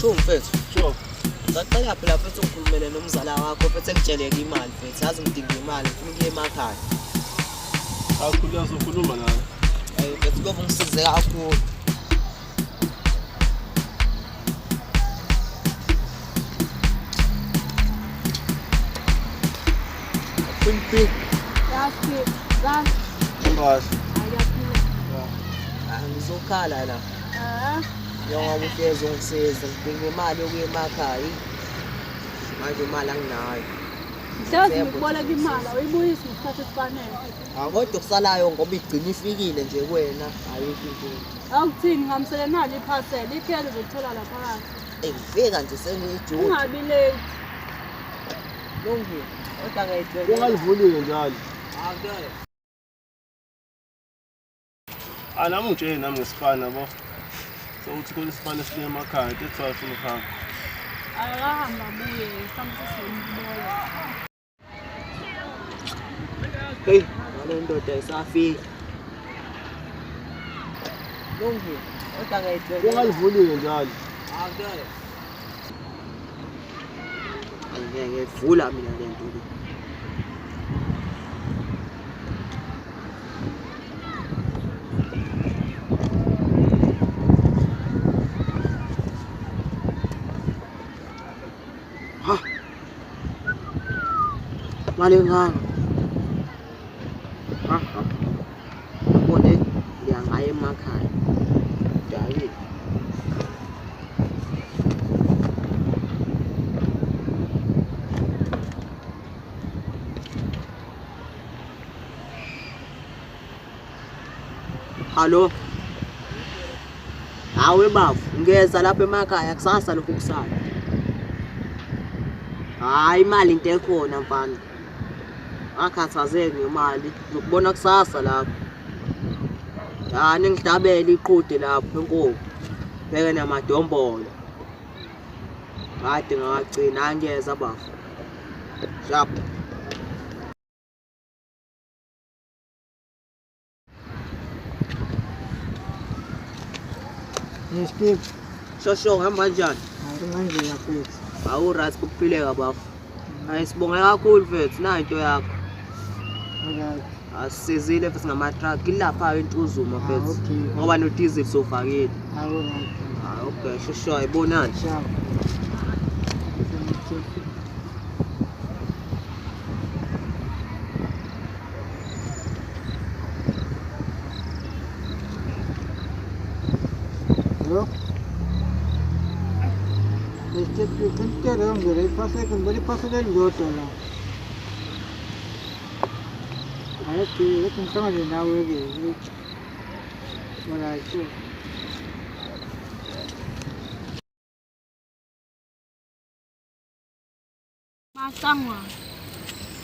Sho mfethu. Sure. Saqala phela mfethu ngikhulumele nomzala wakho mfethu engitsheleke imali mfethu. Yazi ngidinga imali ufuna ukuya emakhaya. Akukhuluma sokhuluma nawe. Mfethu kuba ngisize kakhulu. Pimpi. Yasiphi. Ngibasi. Ayaphila. Ngizokhala la. Njengoba uhlezi ungisiza ngidinga imali yokuya emakhaya. Manje imali anginayo. Mhlawumbe ngikuboleka imali uyibuyise ngesikhathi esifanele. Kodwa kusalayo ngoba igcina ifikile nje kuwena ayikho inkinga. Awukuthini ngamsele nalo iphasela iphela uzothola lapha phakathi. Ngifika nje sengijude. Ungabi late. Longi. Kodwa ngayithwele. Ungalivulile njalo. Akuyona. Nami ngitshele nami ngesifana bo. Sokuthi khona isifana sibuye emakhaya into ethwala ufuna ukuhamba. Akahamba buye samthi siyibola. Hey, ngale ndoda isafika. Longi. Kodwa ngayithwele. Ungalivulile njalo. Akuyona. Ngiyevula mina le nto le. Ha. Malengana. Ha. Ubone ngiyangaya emakhaya. Dayi. Hallo. Hawe bafu, ngeza lapha emakhaya kusasa lokhu kusala. Hayi imali into ekhona mfana. Akhathazeke ngemali, ngikubona kusasa lapha. Yani ngidabela iqhude lapha enkomo. Bheke namadombolo. Kade ngagcina angeza bafu. Sharp. Skip. Shosho hamba kanjani? Manje yaphethu. Awurazi kuphileka bafu. Ayisibonge kakhulu mfethu na into yakho. Alright. Asizile futhi ngama-truck ilapha entuzuma mfethu. Okay. Ngoba no diesel sofakile. Alright. Okay, shosho ayibonani. Sharp. Hello? Este que não gere passa com bari passa del goto la. Aí que com sama de na wege. Mara isso. Masangwa.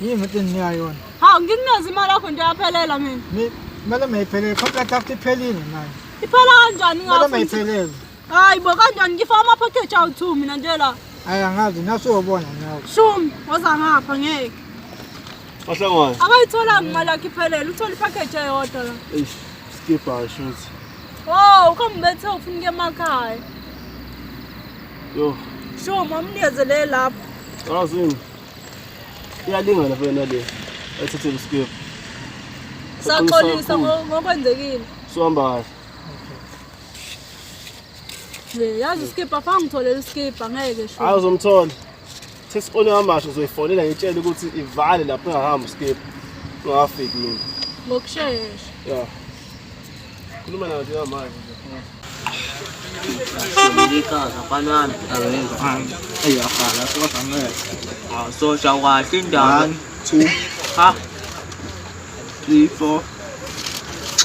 Ni meten ni ayon. Ha nginazi imali yakho nje yaphelela mina. Ni mala mayiphelele contract after phelile manje. Iphela kanjani Mala ngafu? mayiphelele. Hayi bo kanjani ngifaka ama package awu2 mina nje la. Ayangazi nasubona nawe. Shumi waza ngapha ngeke. Ahlangwana. Abayithola imali yakho iphelele uthola ipackage eyodwa la. Skip shoot. Oh, ukhambethe ufuna ukuya emakhaya. Yo. Shumi amnikezele lapha. Awuzini. Iyalingana wena le. Ethethe skip. Saxolisa ngokwenzekile. Sohamba kahle. Yazi skip afanga ngitholela skip angeke sho. Awuzomthola. Thesis one ngamasho uzoyifonela ngitshela ukuthi ivale lapho engahamba skip. Ungafiki mina. Ngokusheshsha. Yeah. Khuluma nawe nje manje. Ngikaza mfana wami. Ayakhala sosamele. So shawakahle indaba. 2 Ha. 3 4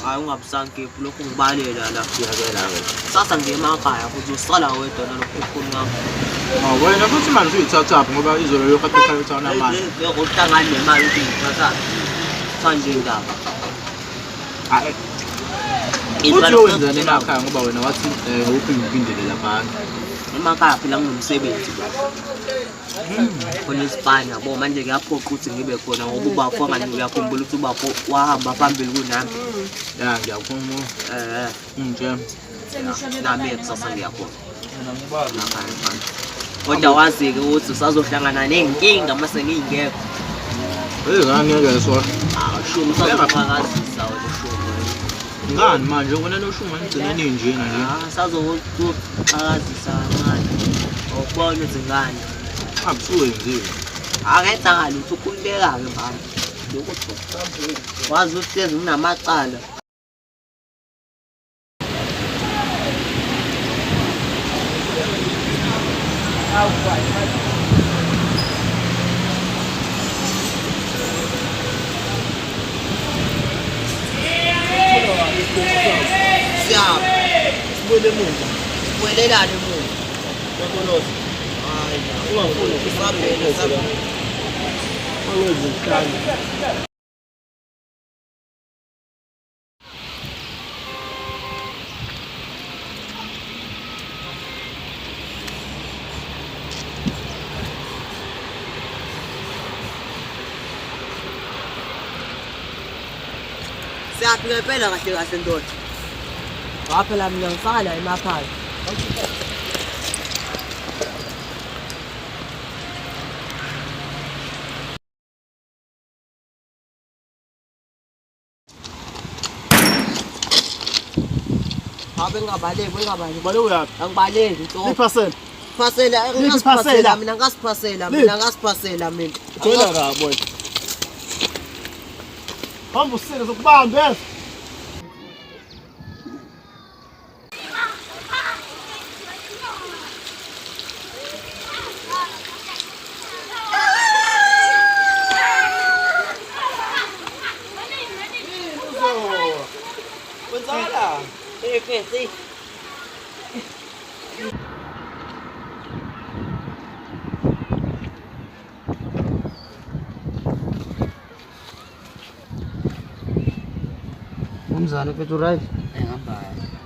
Hayi ungabusankephi lokhu ngibalela la kuyakela ke. Sasa ngiye emakhaya futhi usala wedwa nalokukhulu ngakho. wena futhi manje uyithatha ngoba izolo lokho akukho uthana manje. Uhlangana nemali ukuthi ngithatha. Sanje indaba. Hayi. Uthi wenzani emakhaya ngoba wena wathi uphindele lapha. Emakhaya phela nginomsebenzi. Khona eSpanya yabo manje kuyaphoqa ukuthi ngibe khona ngoba ubafo ngani uyakhumbula ukuthi ubafo wahamba phambili kunami. Ya ngiyakhuluma. Nje. Nami kusasa ngiyakhona. Mina ngibazi. Kodwa wazi-ke ukuthi usazohlangana nenkinga mase ngingekho. Ngeke so. Shuma usazoqhakazisa wena shuma. Ngani manje wena noshuma ngigcine njena nje. Sazoqhakazisa kancane. Awubona ukuthi ngani. Akusuwenziwe. Akayenzanga lutho ukhululeka-ke mama. Wazi ukuthi hlezi nginamacala. Siyapha. Sibuyele emuva. Sibuyelelane emuva. Yakoloza. Hayi, Ungafuni usabhele. Angenzi mhlanje. Siyaphi ngempela kahle kahle ndoda. Waphela mina ngifaka la emaphaya. Bengabaleki. Bale uyaphi? Angibaleki nto. Iphasela. Phasela, mina ngasiphasela mina. Joyina kabo wena. Hamba usike zokubambe. Wenzala. Fesi. Umzana uphethe right?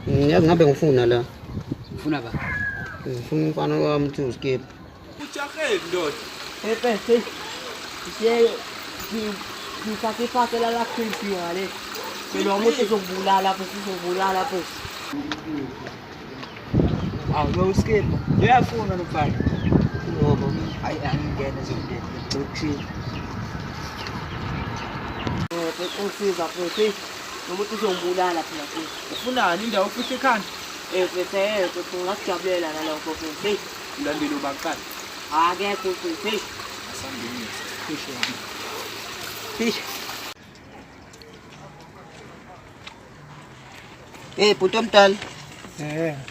Ngihamba. Ngabe ngifuna la. Ufuna ba? Ngifuna umfana wami uthi uskip. Ujahe ndoda. Fesi. Siye ngifakifakela la creepy ngale. Phela umuntu uzokubulala lapho. Awu skip. Uyafuna nofana. Ngoba Hayi angingena zongena. Uthini? Bekusiza futhi. Umuntu uzongibulala phela futhi. Ufunani indawo ufihle ekhanda? Futhi ngasijabulela nalokho futhi. Ulandele ubaqala. Akekho futhi. hey bhuti omdala.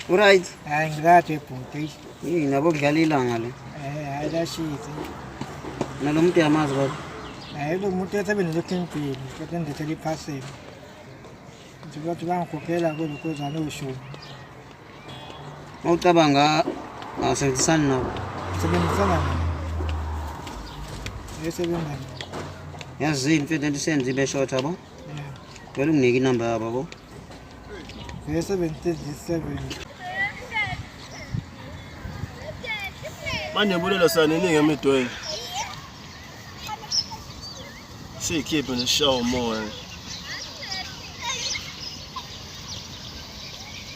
Uright? Hayi ngikade bhuti. Nabo kudlala ilanga le. Hayi lashithe. Nalo muntu yamazi baba. Hayi lo muntu esebenza eKingPhil, kodwa ndithele iphasela. Ngizothi bangikhokhela kwelokuza noshumi. Awucabanga asebenzisana nabo. Sebenzisana nabo. Yesebenza. Yazini mfethu ndisenze beshort abo. Wena unginike inamba yabo yabo. 77. Manje Bulelwa saningi emidweni. Sikhiphe neshawa umoya.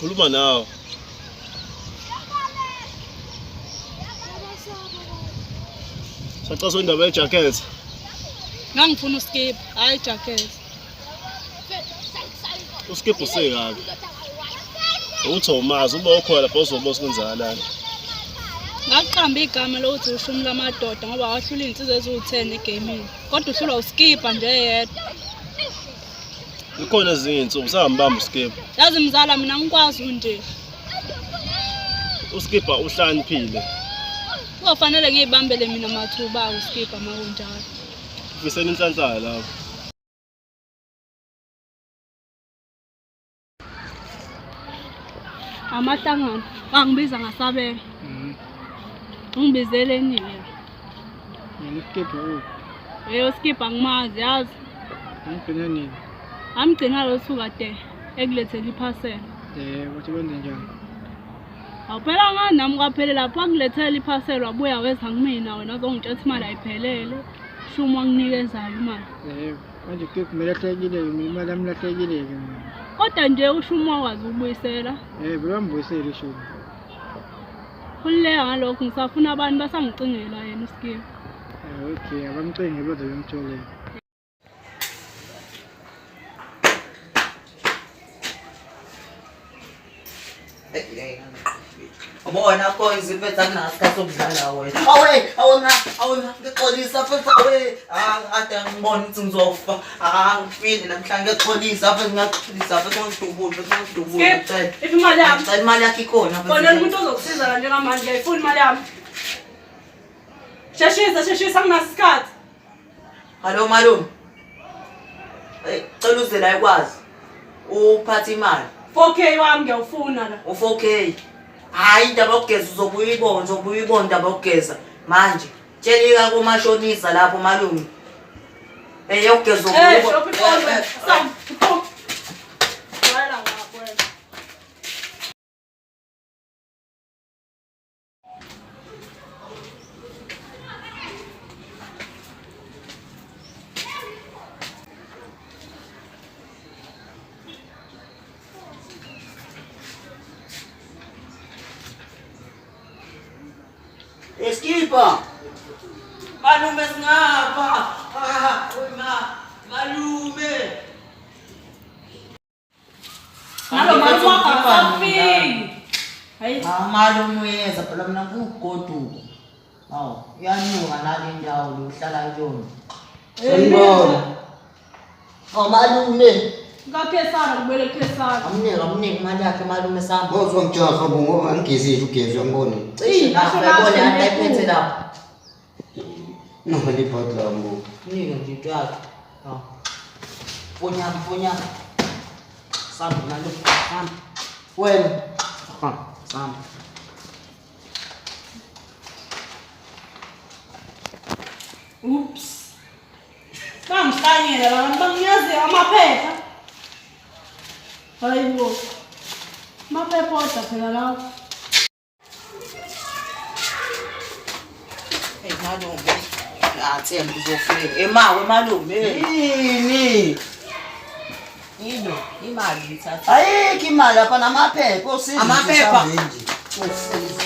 Khuluma nawe. Sacaso indaba yejacket. Ngangifuna uskip, hayi jacket. Uskip usekabi. Uthi umazi uba ukhona lapho uzobosa kwenzakalani. Ngaqamba igama lokuthi ushumi lamadoda ngoba wahlula insizwe eziwu10 egamini. Kodwa uhlulwa uskipa nje yedwa. Ikhona ezinye insuku sahambamba uskip. Yazi mzala mina ngikwazi nje. Uskipa uhlaniphile. Kufanele ngiyibambele mina mathuba uskipa makunjalo. Ufisela inhlanhla lapho. Amahlangano bangibiza ngasabela. Ungibizele nini? Ngikephi u? Uskipa ngimazi yazi. Ngigcina nini? Amgcina lo suka de ekulethela iphasela. Wathi wenze njani? Awuphela ngani nami kwaphela lapha ngilethela iphasela wabuya weza ngimina wena uzongitshela imali ayiphelele. Shuma wanginikezala imali. Manje kumele hlekile imali yami lahlekile mina. Kodwa nje ushuma wazi ukubuyisela. Bengambuyisela ishumi. khululeka ngalokho ngisafuna abantu basangicingela yena uSkip. Okay, abamcinge bode bemtholele. Ubona ko iziphetha kunasikhathi sokudlala wena. Awuna ngixolisa futhi ade ngibona ukuthi ngizofa. Ngifile namhlanje ngixolisa futhi ngiyaqolisa futhi ngidubule. If imali yami. Ngicela imali yakho ikhona. Bona umuntu ozokusiza la njengamanje ngiyayifuna imali yami. Sheshisa kunasikhathi. Hallo malume. Cela uze la ikwazi. Uphatha imali. 4K wami ngiyawufuna la. U4K. Hayi indaba yokugeza uzobuya uyibona indaba yokugeza manje. Tshelika kumashonisa lapho malume. Yokugeza uzobuya. Shophi phone. Sam. Wala ngakwenza. Eskipa. Malume singapha. Malume. Nalo manje wakafiki. Hayi. Malume uyeza phela mina kugoduko. Hawu, iyanuka nale ndawo lohlala kuyona. Sanibona. Malume. Ngakesana kubele kesana. Amnike imali yakhe malume sami. Ngizongijaha ngoba angigezile ugezi uyangibona. Cishe ngabona ayiphethe lapha. No, liphatla mbo. Nike nje twaka. Punya. Samba malume. Samba. Wena. Samba. Oops. Bangishanyela abantu bangiyazi amaphepha. Hayibo. Amaphepha odwa phela lawo. Malume. Athemba uzofika. Emawe malume. Yini? Yino, imali ngithatha. Ayikho imali lapha namaphepha osiza. Amaphepha. Osiza.